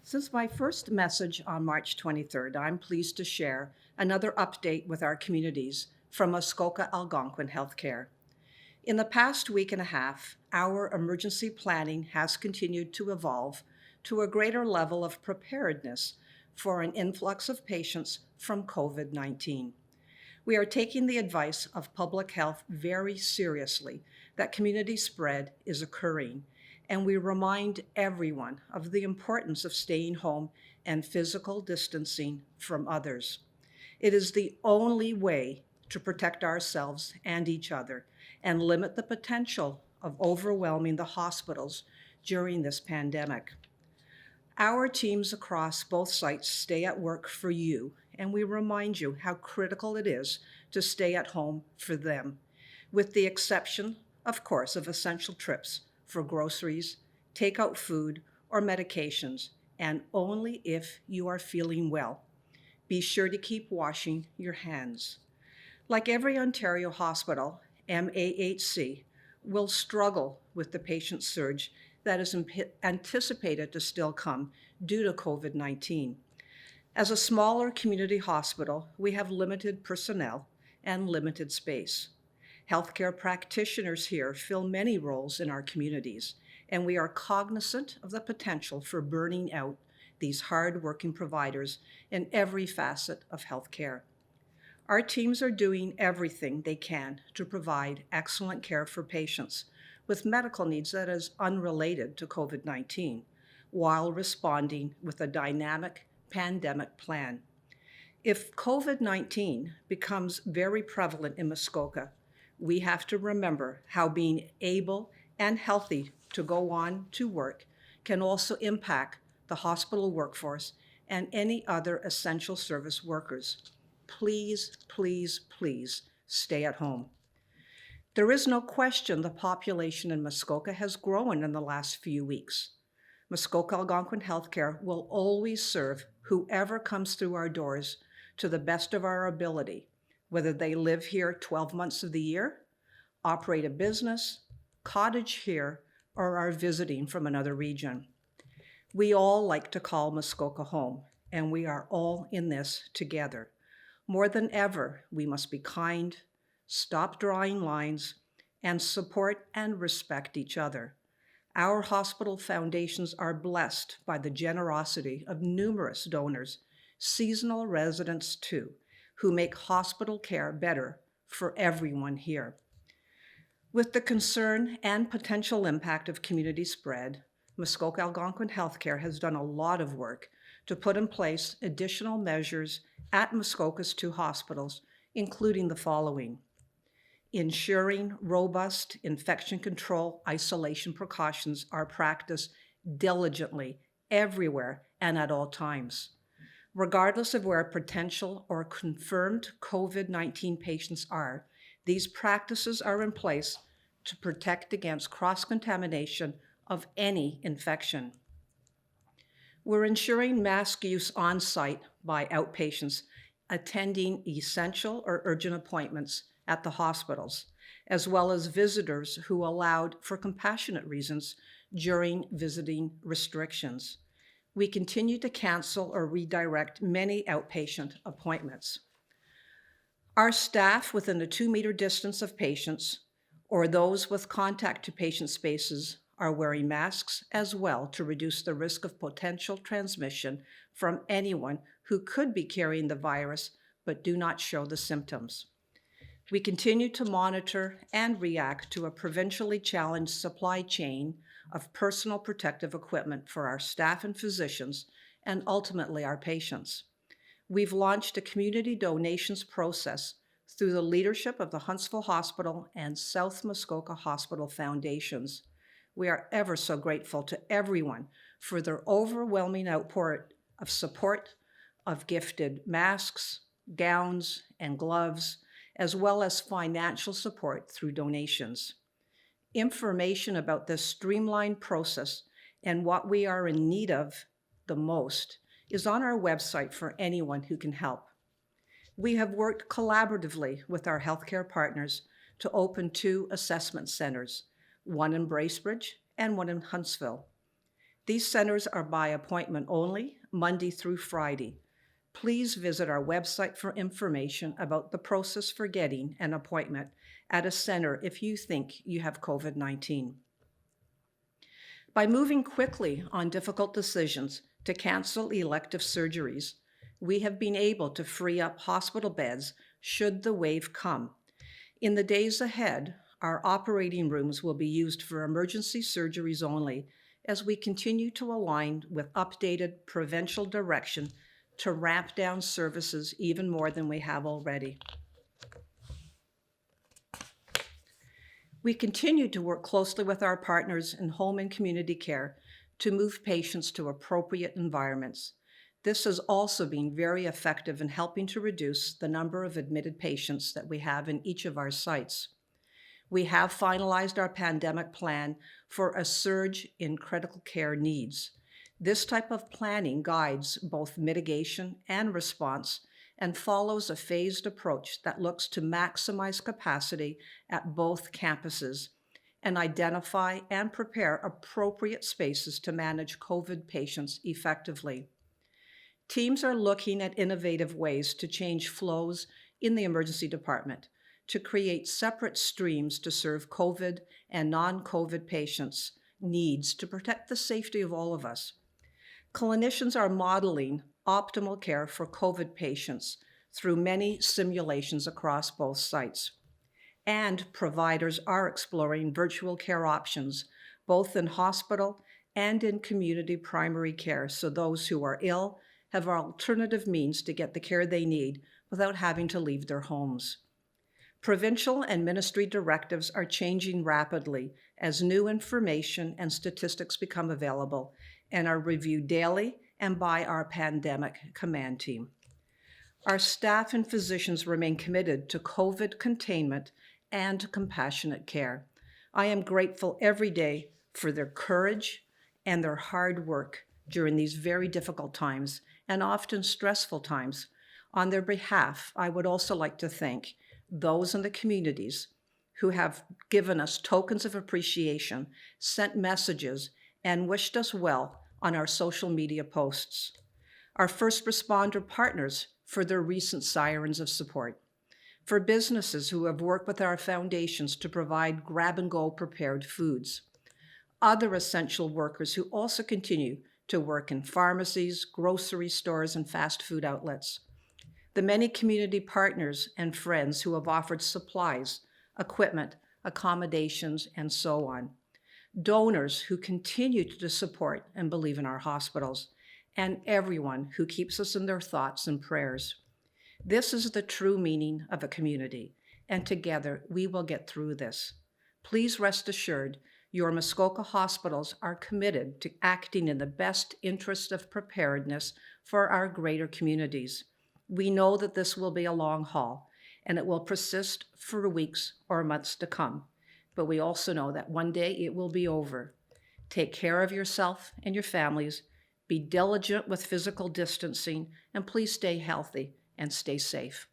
Since my first message on March 23rd, I'm pleased to share another update with our communities from Muskoka Algonquin Healthcare. In the past week and a half, our emergency planning has continued to evolve to a greater level of preparedness for an influx of patients from COVID-19. We are taking the advice of public health very seriously that community spread is occurring, and we remind everyone of the importance of staying home and physical distancing from others. It is the only way to protect ourselves and each other and limit the potential of overwhelming the hospitals during this pandemic. Our teams across both sites stay at work for you, and we remind you how critical it is to stay at home for them, with the exception, of course, of essential trips for groceries, takeout food, or medications, and only if you are feeling well. Be sure to keep washing your hands. Like every Ontario hospital, MAHC will struggle with the patient surge that is anticipated to still come due to COVID-19. As a smaller community hospital, we have limited personnel and limited space. Healthcare practitioners here fill many roles in our communities, and we are cognizant of the potential for burning out these hard-working providers in every facet of healthcare. Our teams are doing everything they can to provide excellent care for patients with medical needs that is unrelated to COVID-19, while responding with a dynamic pandemic plan. If COVID-19 becomes very prevalent in Muskoka, we have to remember how being able and healthy to go on to work can also impact the hospital workforce and any other essential service workers. Please, please, please stay at home. There is no question the population in Muskoka has grown in the last few weeks. Muskoka Algonquin Healthcare will always serve whoever comes through our doors to the best of our ability, whether they live here 12 months of the year, operate a business, cottage here, or are visiting from another region. We all like to call Muskoka home, and we are all in this together. More than ever, we must be kind, stop drawing lines, and support and respect each other. Our hospital foundations are blessed by the generosity of numerous donors, seasonal residents too, who make hospital care better for everyone here. With the concern and potential impact of community spread, Muskoka Algonquin Healthcare has done a lot of work to put in place additional measures at Muskoka's two hospitals, including the following: ensuring robust infection control isolation precautions are practiced diligently everywhere and at all times. Regardless of where potential or confirmed COVID-19 patients are, these practices are in place to protect against cross-contamination of any infection. We're ensuring mask use on-site by outpatients attending essential or urgent appointments at the hospitals, as well as visitors who allowed for compassionate reasons during visiting restrictions. We continue to cancel or redirect many outpatient appointments. Our staff within a 2-meter distance of patients or those with contact to patient spaces are wearing masks as well to reduce the risk of potential transmission from anyone who could be carrying the virus but do not show the symptoms. We continue to monitor and react to a provincially challenged supply chain of personal protective equipment for our staff and physicians, and ultimately our patients. We've launched a community donations process through the leadership of the Huntsville Hospital and South Muskoka Hospital Foundations. We are ever so grateful to everyone for their overwhelming outpour of support, of gifted masks, gowns, and gloves, as well as financial support through donations. Information about this streamlined process and what we are in need of the most is on our website for anyone who can help. We have worked collaboratively with our healthcare partners to open 2 assessment centers, one in Bracebridge and one in Huntsville. These centers are by appointment only, Monday through Friday. Please visit our website for information about the process for getting an appointment at a center if you think you have COVID-19. By moving quickly on difficult decisions to cancel elective surgeries, we have been able to free up hospital beds should the wave come. In the days ahead, our operating rooms will be used for emergency surgeries only as we continue to align with updated provincial direction to ramp down services even more than we have already. We continue to work closely with our partners in home and community care to move patients to appropriate environments. This has also been very effective in helping to reduce the number of admitted patients that we have in each of our sites. We have finalized our pandemic plan for a surge in critical care needs. This type of planning guides both mitigation and response and follows a phased approach that looks to maximize capacity at both campuses and identify and prepare appropriate spaces to manage COVID patients effectively. Teams are looking at innovative ways to change flows in the emergency department to create separate streams to serve COVID and non-COVID patients' needs to protect the safety of all of us. Clinicians are modeling optimal care for COVID patients through many simulations across both sites. And providers are exploring virtual care options, both in hospital and in community primary care, so those who are ill have alternative means to get the care they need without having to leave their homes. Provincial and ministry directives are changing rapidly as new information and statistics become available and are reviewed daily and by our pandemic command team. Our staff and physicians remain committed to COVID containment and compassionate care. I am grateful every day for their courage and their hard work during these very difficult times and often stressful times. On their behalf, I would also like to thank those in the communities who have given us tokens of appreciation, sent messages, and wished us well on our social media posts. Our first responder partners for their recent sirens of support. For businesses who have worked with our foundations to provide grab-and-go prepared foods. Other essential workers who also continue to work in pharmacies, grocery stores, and fast food outlets. The many community partners and friends who have offered supplies, equipment, accommodations, and so on. Donors who continue to support and believe in our hospitals, and everyone who keeps us in their thoughts and prayers. This is the true meaning of a community, and together we will get through this. Please rest assured, your Muskoka hospitals are committed to acting in the best interest of preparedness for our greater communities. We know that this will be a long haul, and it will persist for weeks or months to come. But we also know that one day it will be over. Take care of yourself and your families, be diligent with physical distancing, and please stay healthy and stay safe.